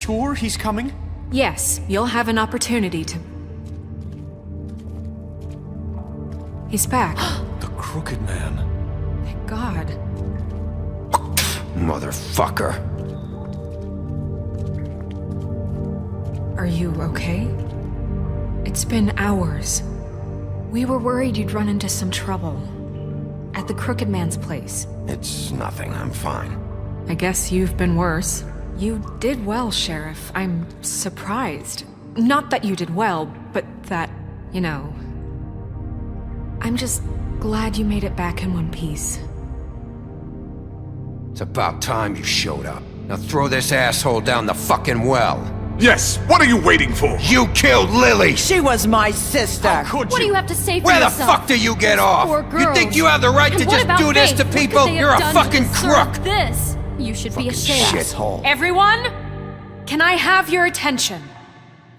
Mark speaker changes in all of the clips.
Speaker 1: sure he's coming?
Speaker 2: Yes, you'll have an opportunity to... He's back.
Speaker 1: The Crooked Man.
Speaker 2: Thank God.
Speaker 3: Motherfucker.
Speaker 2: Are you okay? It's been hours. We were worried you'd run into some trouble. At the Crooked Man's place.
Speaker 3: It's nothing, I'm fine.
Speaker 2: I guess you've been worse. You did well, Sheriff. I'm surprised. Not that you did well, but that, you know... I'm just glad you made it back in one piece.
Speaker 3: It's about time you showed up. Now throw this asshole down the fucking well.
Speaker 4: Yes, what are you waiting for?
Speaker 3: You killed Lily!
Speaker 5: She was my sister.
Speaker 1: How could
Speaker 6: What do
Speaker 1: you?
Speaker 6: you have to say for
Speaker 3: Where the
Speaker 6: yourself?
Speaker 3: fuck do you get off?
Speaker 6: Poor
Speaker 3: You
Speaker 6: girls.
Speaker 3: think you have the right
Speaker 6: And
Speaker 3: to
Speaker 6: what
Speaker 3: just
Speaker 6: about
Speaker 3: do this
Speaker 6: Faith?
Speaker 3: to
Speaker 6: What could
Speaker 3: people?
Speaker 6: they have
Speaker 3: You're a
Speaker 6: done to
Speaker 3: fucking
Speaker 6: deserve
Speaker 3: crook!
Speaker 6: This. You should be ashamed.
Speaker 3: Shithole.
Speaker 2: Everyone, can I have your attention?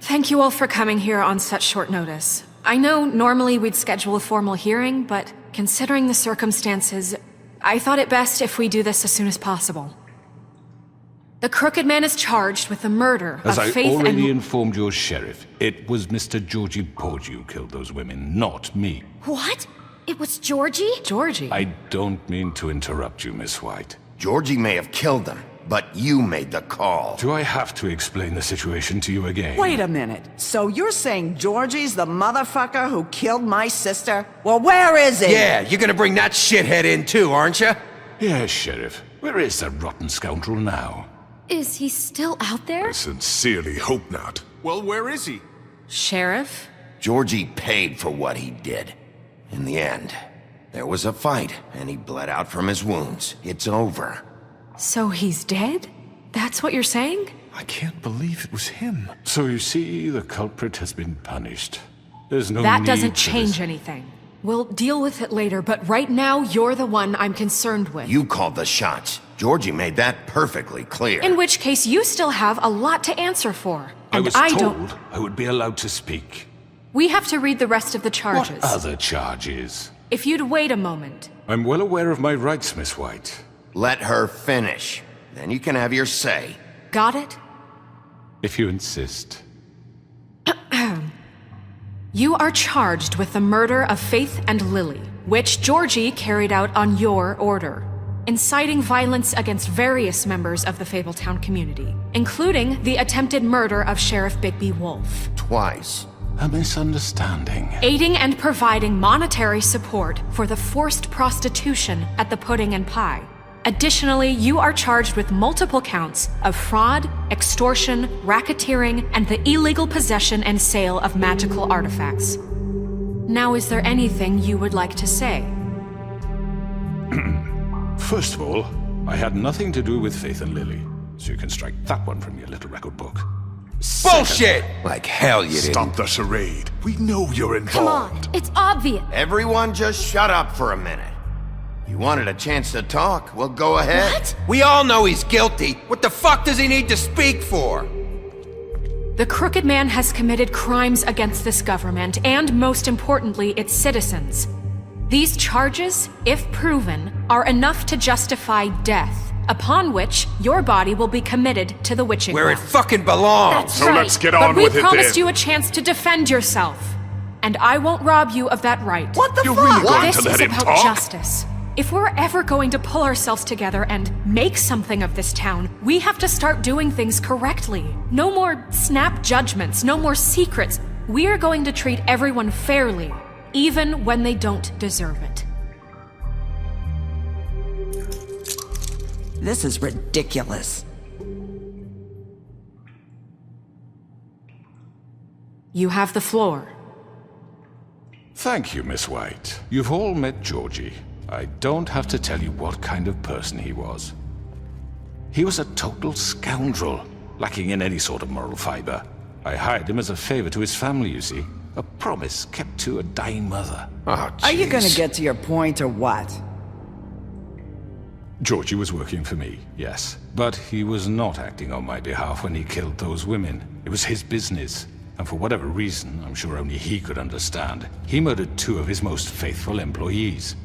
Speaker 2: Thank you all for coming here on such short notice. I know normally we'd schedule a formal hearing, but considering the circumstances, I thought it best if we do this as soon as possible. The Crooked Man is charged with the murder
Speaker 7: As
Speaker 2: of
Speaker 7: I
Speaker 2: Faith
Speaker 7: already
Speaker 2: and...
Speaker 7: informed your sheriff, it was Mr. Georgie Porgy who killed those women, not me.
Speaker 6: What? It was Georgie?
Speaker 2: Georgie.
Speaker 7: I don't mean to interrupt you, Miss White.
Speaker 3: Georgie may have killed them, but you made the call.
Speaker 7: Do I have to explain the situation to you again?
Speaker 5: Wait a minute. So you're saying Georgie's the motherfucker who killed my sister? Well, where is he?
Speaker 3: Yeah, you're gonna bring that shithead in too, aren't you?
Speaker 7: Yes, Sheriff. Where is that rotten scoundrel now?
Speaker 6: Is he still out there?
Speaker 4: I sincerely hope not.
Speaker 1: Well, where is he?
Speaker 2: Sheriff?
Speaker 3: Georgie paid for what he did. In the end, there was a fight, and he bled out from his wounds. It's over.
Speaker 2: So he's dead? That's what you're saying?
Speaker 1: I can't believe it was him.
Speaker 7: So you see, the culprit has been punished. There's no
Speaker 2: That
Speaker 7: need
Speaker 2: doesn't
Speaker 7: for
Speaker 2: change
Speaker 7: this.
Speaker 2: anything. We'll deal with it later, but right now, you're the one I'm concerned with.
Speaker 3: You called the shots. Georgie made that perfectly clear.
Speaker 2: In which case, you still have a lot to answer for.
Speaker 7: I
Speaker 2: And
Speaker 7: was
Speaker 2: I
Speaker 7: told
Speaker 2: don't...
Speaker 7: I would be allowed to speak.
Speaker 2: We have to read the rest of the charges.
Speaker 7: What other charges?
Speaker 2: If you'd wait a moment.
Speaker 7: I'm well aware of my rights, Miss White.
Speaker 3: Let her finish. Then you can have your say.
Speaker 2: Got it?
Speaker 7: If you insist.
Speaker 2: You are charged with the murder of Faith and Lily, which Georgie carried out on your order, inciting violence against various members of the Fabletown community, including the attempted murder of Sheriff Bigby Wolf.
Speaker 3: Twice.
Speaker 7: A misunderstanding.
Speaker 2: Aiding and providing monetary support for the forced prostitution at the Pudding and Pie. Additionally, you are charged with multiple counts of fraud, extortion, racketeering, and the illegal possession and sale of magical artifacts. Now, is there anything you would like to say?
Speaker 7: First of all, I had nothing to do with Faith and Lily, so you can strike that one from your little record book.
Speaker 3: Bullshit! Like hell you didn't.
Speaker 4: Stop the charade. We know you're
Speaker 6: Come on,
Speaker 4: involved.
Speaker 6: it's obvious.
Speaker 3: Everyone just shut up for a minute. You wanted a chance to talk? Well, go ahead.
Speaker 6: What?
Speaker 3: We all know he's guilty. What the fuck does he need to speak for?
Speaker 2: The Crooked Man has committed crimes against this government and, most importantly, its citizens. These charges, if proven, are enough to justify death, upon which your body will be committed to the witching
Speaker 3: Where it
Speaker 2: ground.
Speaker 3: fucking belongs.
Speaker 6: That's
Speaker 4: So
Speaker 6: right.
Speaker 4: let's get
Speaker 2: But
Speaker 4: on
Speaker 2: we
Speaker 4: with it
Speaker 2: promised
Speaker 4: then.
Speaker 2: you a chance to defend yourself, and I won't rob you of that right.
Speaker 5: What the
Speaker 4: You're
Speaker 5: fuck?
Speaker 4: really going
Speaker 2: This
Speaker 4: to let
Speaker 2: is
Speaker 4: him
Speaker 2: about
Speaker 4: talk?
Speaker 2: justice. If we're ever going to pull ourselves together and make something of this town, we have to start doing things correctly. No more snap judgments, no more secrets. We are going to treat everyone fairly, even when they don't deserve it.
Speaker 5: This is ridiculous.
Speaker 2: You have the floor.
Speaker 7: Thank you, Miss White. You've all met Georgie. I don't have to tell you what kind of person he was. He was a total scoundrel, lacking in any sort of moral fiber. I hired him as a favor to his family, you see. A promise kept to a dying mother.
Speaker 3: Oh,
Speaker 5: Are you gonna
Speaker 3: jeez.
Speaker 5: get to your point or what?
Speaker 7: Georgie was working for me, yes. But he was not acting on my behalf when he killed those women. It was his business. And for whatever reason, I'm sure only he could understand, he murdered 2 of his most faithful employees.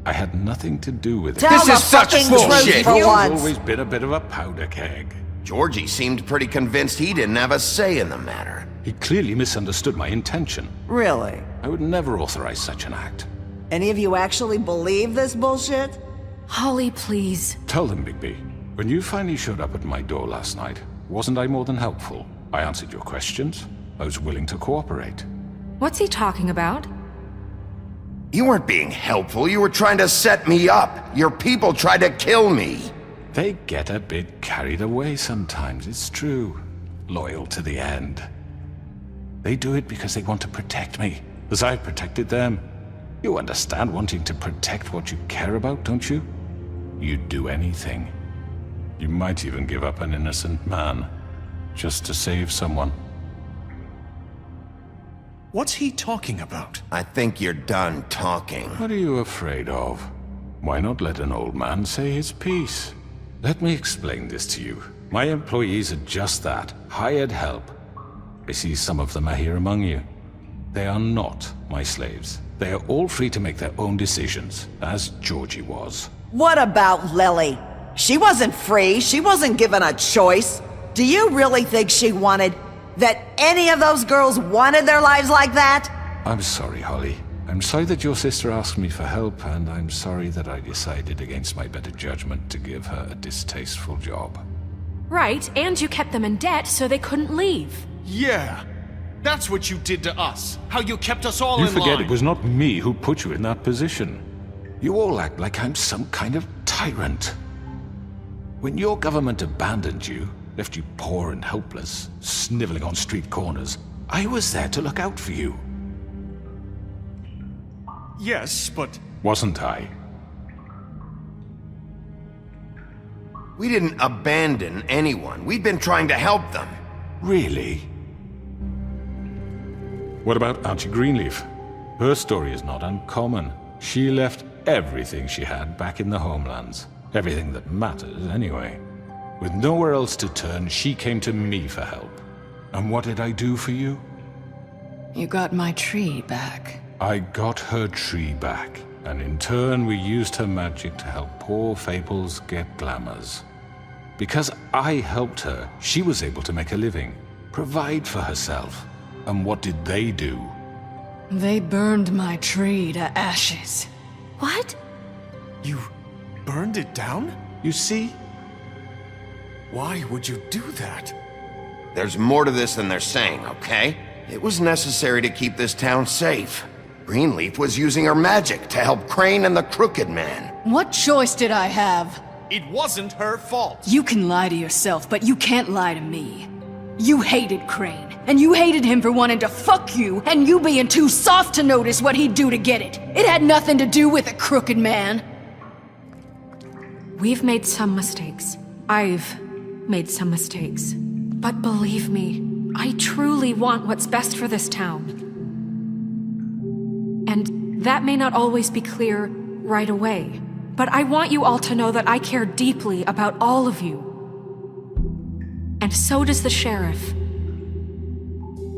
Speaker 7: I had nothing to do with it.
Speaker 5: Tell
Speaker 3: This
Speaker 5: the
Speaker 3: is such
Speaker 5: fucking
Speaker 3: bullshit.
Speaker 5: truth for
Speaker 7: He's
Speaker 5: once.
Speaker 7: always been a bit of a powder keg.
Speaker 3: Georgie seemed pretty convinced he didn't have a say in the matter.
Speaker 7: He clearly misunderstood my intention.
Speaker 5: Really?
Speaker 7: I would never authorize such an act.
Speaker 5: Any of you actually believe this bullshit?
Speaker 2: Holly, please.
Speaker 7: Tell them, Bigby. When you finally showed up at my door last night, wasn't I more than helpful? I answered your questions. I was willing to cooperate.
Speaker 2: What's he talking about?
Speaker 3: You weren't being helpful, you were trying to set me up. Your people tried to kill me.
Speaker 7: They get a bit carried away sometimes, it's true. Loyal to the end. They do it because they want to protect me, as I've protected them. You understand wanting to protect what you care about, don't you? You'd do anything. You might even give up an innocent man, just to save someone.
Speaker 1: What's he talking about?
Speaker 3: I think you're done talking.
Speaker 7: What are you afraid of? Why not let an old man say his piece? Let me explain this to you. My employees are just that, hired help. I see some of them are here among you. They are not my slaves. They are all free to make their own decisions, as Georgie was.
Speaker 5: What about Lily? She wasn't free. She wasn't given a choice. Do you really think she wanted... that any of those girls wanted their lives like that?
Speaker 7: I'm sorry, Holly. I'm sorry that your sister asked me for help, and I'm sorry that I decided against my better judgment to give her a distasteful job.
Speaker 2: Right, and you kept them in debt so they couldn't leave.
Speaker 1: Yeah. That's what you did to us. How you kept us all in
Speaker 7: You
Speaker 1: line.
Speaker 7: forget it was not me who put you in that position. You all act like I'm some kind of tyrant. When your government abandoned you, left you poor and helpless, sniveling on street corners, I was there to look out for you.
Speaker 1: Yes, but...
Speaker 7: Wasn't I?
Speaker 3: We didn't abandon anyone. We've been trying to help them.
Speaker 7: Really? What about Auntie Greenleaf? Her story is not uncommon. She left everything she had back in the homelands. Everything that matters, anyway. With nowhere else to turn, she came to me for help. And what did I do for you?
Speaker 8: You got my tree back.
Speaker 7: I got her tree back, and in turn we used her magic to help poor Fables get glamours. Because I helped her, she was able to make a living, provide for herself. And what did they do?
Speaker 8: They burned my tree to ashes.
Speaker 2: What?
Speaker 1: You burned it down?
Speaker 7: You see?
Speaker 1: Why would you do that?
Speaker 3: There's more to this than they're saying, okay? It was necessary to keep this town safe. Greenleaf was using her magic to help Crane and the Crooked Man.
Speaker 8: What choice did I have?
Speaker 1: It wasn't her fault.
Speaker 8: You can lie to yourself, but you can't lie to me. You hated Crane, and you hated him for wanting to fuck you, and you being too soft to notice what he'd do to get it. It had nothing to do with a Crooked Man.
Speaker 2: We've made some mistakes. I've made some mistakes. But believe me, I truly want what's best for this town. And that may not always be clear right away, but I want you all to know that I care deeply about all of you. And so does the sheriff.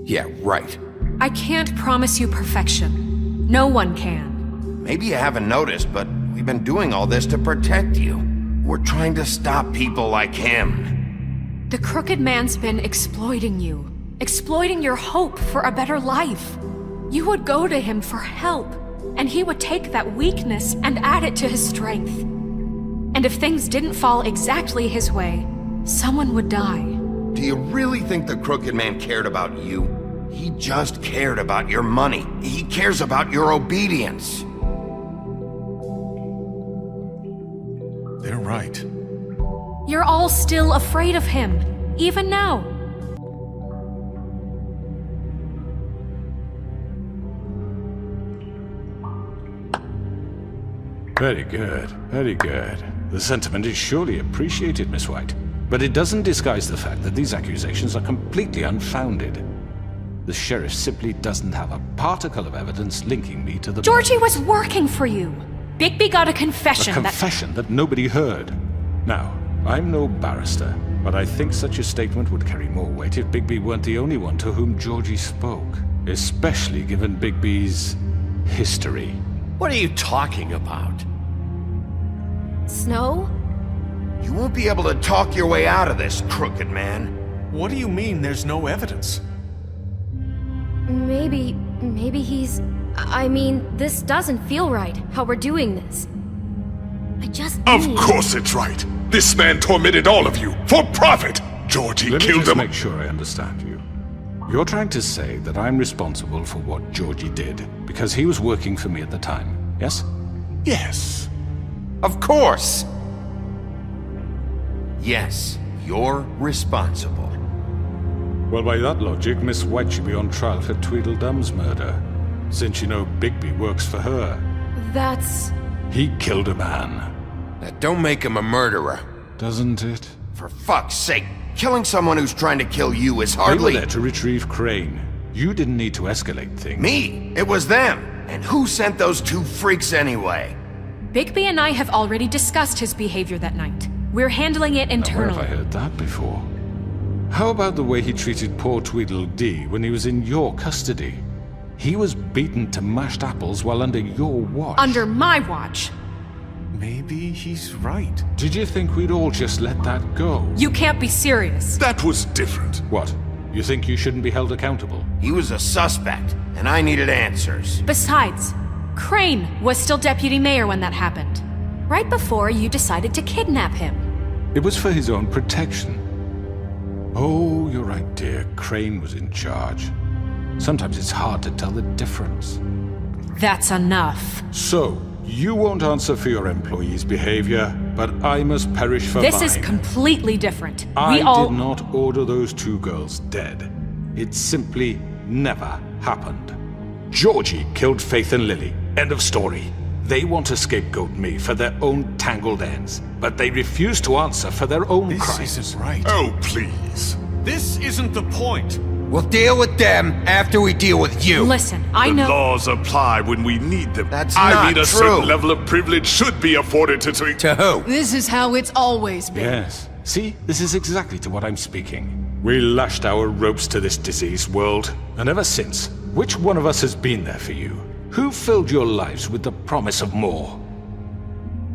Speaker 3: Yeah, right.
Speaker 2: I can't promise you perfection. No one can.
Speaker 3: Maybe you haven't noticed, but we've been doing all this to protect you. We're trying to stop people like him.
Speaker 2: The Crooked Man's been exploiting you. Exploiting your hope for a better life. You would go to him for help, and he would take that weakness and add it to his strength. And if things didn't fall exactly his way, someone would die.
Speaker 3: Do you really think the Crooked Man cared about you? He just cared about your money. He cares about your obedience.
Speaker 1: They're right.
Speaker 2: You're all still afraid of him, even now.
Speaker 7: Very good, very good. The sentiment is surely appreciated, Miss White. But it doesn't disguise the fact that these accusations are completely unfounded. The sheriff simply doesn't have a particle of evidence linking me to the...
Speaker 2: Georgie was working for you. Bigby got a confession
Speaker 7: A confession that nobody heard. Now, I'm no barrister, but I think such a statement would carry more weight if Bigby weren't the only one to whom Georgie spoke. Especially given Bigby's history.
Speaker 9: What are you talking about?
Speaker 6: Snow?
Speaker 3: You won't be able to talk your way out of this, crooked man.
Speaker 1: What do you mean there's no evidence?
Speaker 6: Maybe he's... I mean, this doesn't feel right, how we're doing this. I just
Speaker 4: Of
Speaker 6: need...
Speaker 4: course it's right. This man tormented all of you for profit. Georgie
Speaker 7: Let me
Speaker 4: killed
Speaker 7: just
Speaker 4: them.
Speaker 7: make sure I understand you. You're trying to say that I'm responsible for what Georgie did because he was working for me at the time, yes?
Speaker 4: Yes.
Speaker 3: Of course! Yes, you're responsible.
Speaker 7: Well, by that logic, Miss White should be on trial for Tweedledum's murder, since you know Bigby works for her.
Speaker 6: That's...
Speaker 7: He killed a man.
Speaker 3: That don't make him a murderer.
Speaker 7: Doesn't it?
Speaker 3: For fuck's sake, killing someone who's trying to kill you is
Speaker 7: They were
Speaker 3: hardly...
Speaker 7: there to retrieve Crane. You didn't need to escalate things.
Speaker 3: Me! It was them! And who sent those two freaks anyway?
Speaker 2: Bigby and I have already discussed his behavior that night. We're handling it
Speaker 7: Now, where have I
Speaker 2: internally.
Speaker 7: heard that before? How about the way he treated poor Tweedledee when he was in your custody? He was beaten to mashed apples while under your watch.
Speaker 2: Under my watch.
Speaker 1: Maybe he's right.
Speaker 7: Did you think we'd all just let that go?
Speaker 2: You can't be serious.
Speaker 4: That was different.
Speaker 7: What? You think you shouldn't be held accountable?
Speaker 3: He was a suspect, and I needed answers.
Speaker 2: Besides, Crane was still deputy mayor when that happened. Right before you decided to kidnap him.
Speaker 7: It was for his own protection. Oh, you're right, dear. Crane was in charge. Sometimes it's hard to tell the difference.
Speaker 2: That's enough.
Speaker 7: So, you won't answer for your employees' behavior, but I must perish for
Speaker 2: This
Speaker 7: mine.
Speaker 2: is completely different.
Speaker 7: I
Speaker 2: We all...
Speaker 7: did not order those two girls dead. It simply never happened. Georgie killed Faith and Lily. End of story. They want to scapegoat me for their own tangled ends, but they refuse to answer for their own
Speaker 1: This
Speaker 7: crimes.
Speaker 1: isn't right.
Speaker 4: Oh, please.
Speaker 1: This isn't the point.
Speaker 3: We'll deal with them after we deal with you.
Speaker 2: Listen, I
Speaker 4: The
Speaker 2: know...
Speaker 4: laws apply when we need them.
Speaker 3: That's
Speaker 4: I
Speaker 3: not
Speaker 4: mean, a
Speaker 3: true.
Speaker 4: certain level of privilege should be afforded to...
Speaker 3: To who?
Speaker 8: This is how it's always been.
Speaker 7: Yes. See, this is exactly to what I'm speaking. We lashed our ropes to this diseased world, and ever since, which one of us has been there for you? Who filled your lives with the promise of more?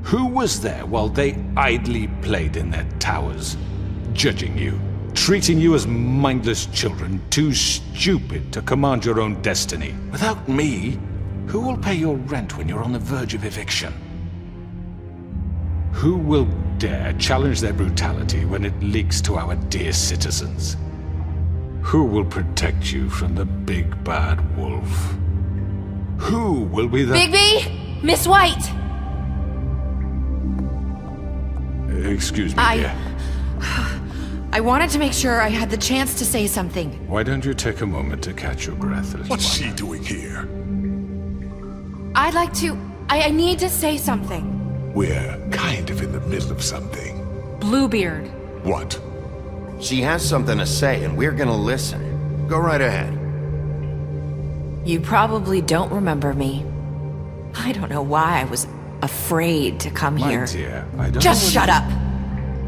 Speaker 7: Who was there while they idly played in their towers, judging you, treating you as mindless children, too stupid to command your own destiny? Without me, who will pay your rent when you're on the verge of eviction? Who will dare challenge their brutality when it leaks to our dear citizens? Who will protect you from the big bad wolf? Who will be the...
Speaker 6: Bigby! Miss White!
Speaker 7: Excuse me, dear.
Speaker 9: I wanted to make sure I had the chance to say something.
Speaker 7: Why don't you take a moment to catch your breath, little
Speaker 4: What's
Speaker 7: one?
Speaker 4: she doing here?
Speaker 9: I'd like to... I need to say something.
Speaker 4: We're kind of in the middle of something.
Speaker 2: Bluebeard.
Speaker 4: What?
Speaker 3: She has something to say, and we're gonna listen. Go right ahead.
Speaker 9: You probably don't remember me. I don't know why I was afraid to come
Speaker 7: My
Speaker 9: here.
Speaker 7: dear, I don't
Speaker 9: Just
Speaker 7: know
Speaker 9: shut up!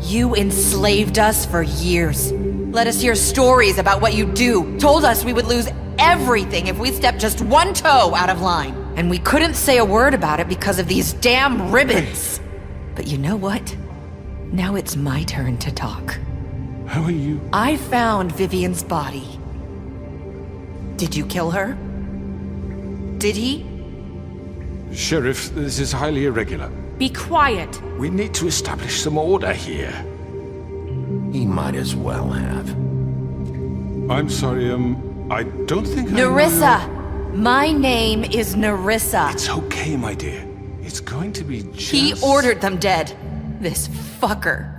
Speaker 9: You enslaved us for years. Let us hear stories about what you do. Told us we would lose everything if we stepped just one toe out of line. And we couldn't say a word about it because of these damn ribbons. But you know what? Now it's my turn to talk.
Speaker 7: How are you?
Speaker 9: I found Vivian's body. Did you kill her? Did he?
Speaker 7: Sheriff, this is highly irregular.
Speaker 2: Be quiet.
Speaker 7: We need to establish some order here.
Speaker 3: He might as well have.
Speaker 7: I'm sorry, I don't think
Speaker 9: Nerissa! My name is Nerissa.
Speaker 7: It's okay, my dear. It's going to be just...
Speaker 9: He ordered them dead. This fucker.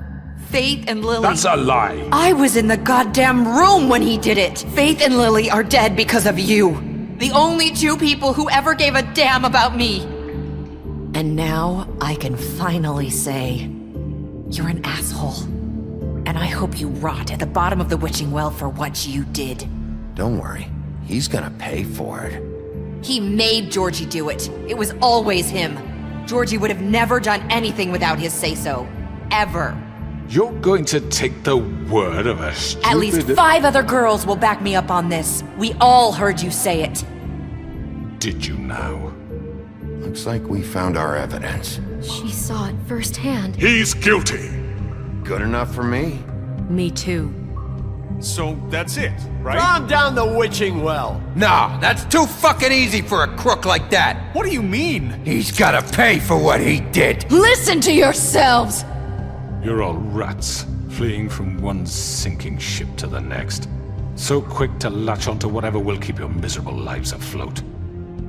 Speaker 9: Faith and Lily.
Speaker 7: That's a lie!
Speaker 9: I was in the goddamn room when he did it. Faith and Lily are dead because of you. The only two people who ever gave a damn about me. And now I can finally say, you're an asshole. And I hope you rot at the bottom of the witching well for what you did.
Speaker 3: Don't worry. He's gonna pay for it.
Speaker 9: He made Georgie do it. It was always him. Georgie would have never done anything without his say-so. Ever.
Speaker 7: You're going to take the word of a stupid...
Speaker 9: At least 5 other girls will back me up on this. We all heard you say it.
Speaker 7: Did you now?
Speaker 3: Looks like we found our evidence.
Speaker 6: She saw it firsthand.
Speaker 4: He's guilty.
Speaker 3: good enough for me.
Speaker 2: Me too.
Speaker 1: So that's it, right?
Speaker 10: Calm down the witching well.
Speaker 11: Nah, that's too fucking easy for a crook like that.
Speaker 1: What do you mean?
Speaker 11: He's gotta pay for what he did.
Speaker 8: Listen to yourselves!
Speaker 7: You're all rats, fleeing from one sinking ship to the next. So quick to latch onto whatever will keep your miserable lives afloat.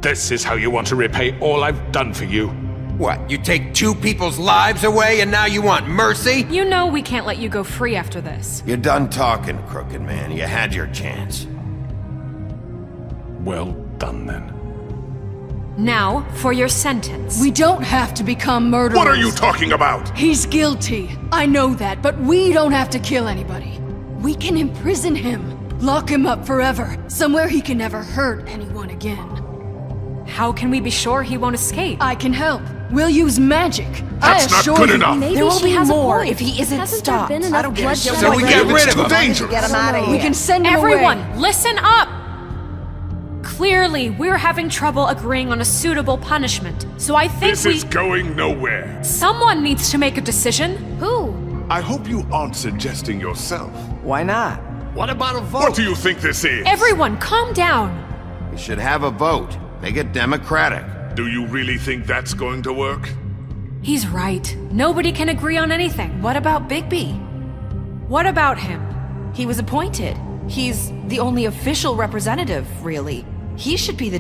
Speaker 7: This is how you want to repay all I've done for you?
Speaker 11: What, you take two people's lives away and now you want mercy?
Speaker 2: You know we can't let you go free after this.
Speaker 3: You're done talking, crooked man. You had your chance.
Speaker 7: Well done, then.
Speaker 2: Now, for your sentence.
Speaker 8: We don't have to become murderers.
Speaker 4: What are you talking about?
Speaker 8: He's guilty. I know that, but we don't have to kill anybody. We can imprison him. Lock him up forever. Somewhere he can never hurt anyone again.
Speaker 2: How can we be sure he won't escape?
Speaker 8: I can help. We'll use magic.
Speaker 4: That's
Speaker 8: I
Speaker 4: not
Speaker 8: assure
Speaker 4: good
Speaker 8: you.
Speaker 4: enough.
Speaker 6: Maybe
Speaker 9: There will
Speaker 6: she
Speaker 9: be
Speaker 6: has a
Speaker 9: more
Speaker 6: point.
Speaker 9: if he isn't
Speaker 6: Hasn't
Speaker 9: stopped.
Speaker 6: there been enough
Speaker 5: I don't give a
Speaker 6: bloodshed
Speaker 5: shit.
Speaker 11: So we get
Speaker 6: already?
Speaker 11: rid of
Speaker 4: It's too
Speaker 11: him.
Speaker 4: dangerous.
Speaker 5: Get him out of here.
Speaker 8: We can send him
Speaker 2: Everyone,
Speaker 8: away.
Speaker 2: listen up! Clearly, we're having trouble agreeing on a suitable punishment, so I think
Speaker 4: This is going nowhere.
Speaker 2: someone needs to make a decision.
Speaker 6: Who?
Speaker 4: I hope you aren't suggesting yourself.
Speaker 10: Why not? What about a vote?
Speaker 4: What do you think this is?
Speaker 2: Everyone, calm down.
Speaker 3: We should have a vote. Make it democratic.
Speaker 4: Do you really think that's going to work?
Speaker 2: He's right. Nobody can agree on anything.
Speaker 9: What about Bigby?
Speaker 2: What about him?
Speaker 9: He was appointed. He's the only official representative, really. He should be the